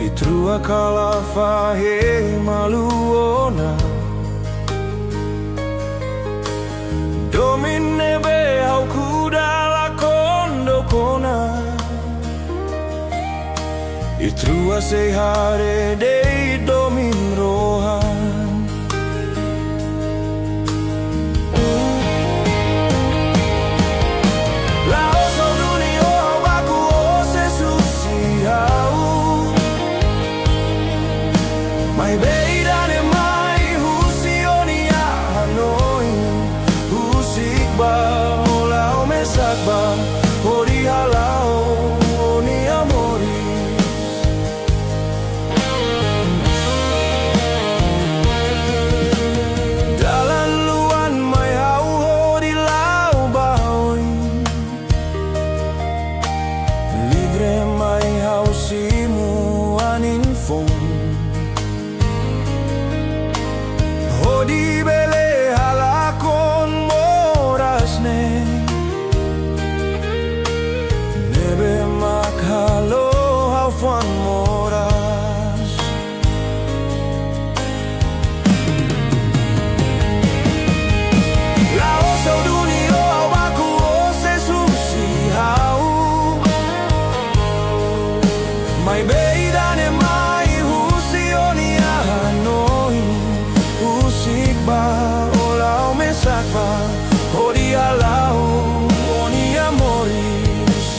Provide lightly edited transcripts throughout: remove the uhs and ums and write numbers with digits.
Itrua kalafahe maluona Domine be au kudala kondo kona Itrua sehare dei domin rohan Mai beidane mai husionia Hanoi Husikba Ola omesakba Hori halao Oni amoris Dalan luan mai hau hori lau baoi Livre mai hau simu anin fong Di bele halakon morasne Nebe makhalo hafwan moras Lao sau dunio baku ose susi hau Mai beidane mai husionia Hanoi Usikba, ola omesakba, hori halau, oni amoris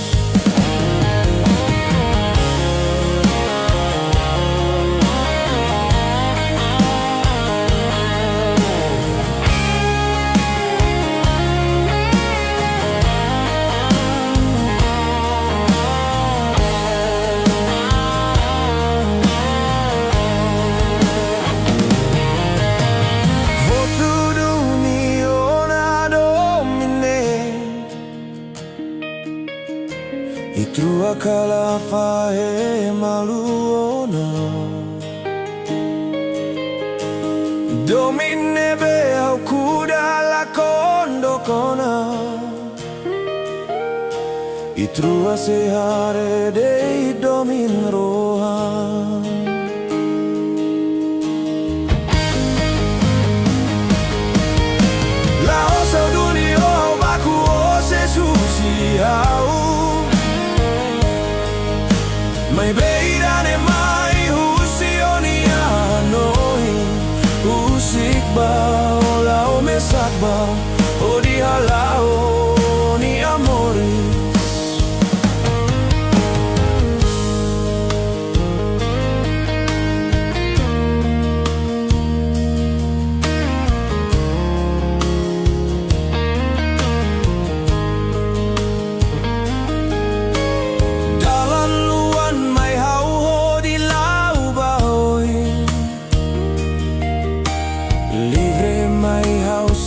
Itrua kalafahe maluona Domine be au kudala kondo kona Itrua sehare dei domin rohan Lao sau dunio baku ose susi hau Mai beidane mai husionia Hanoi Usikba ola omesakba Hori halao oni amoris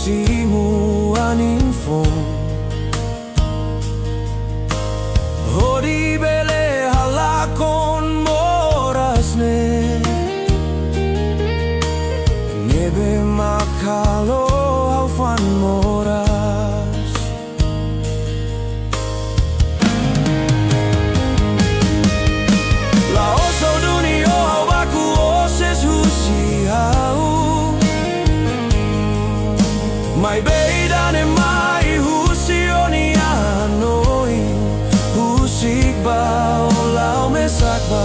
Simu anin fong Hori bele halakon morasne Nebe makhalo hafwan moras Lao sau dunio baku ose susi hau Mai beidane mai husionia Hanoi Usikba ola omesakba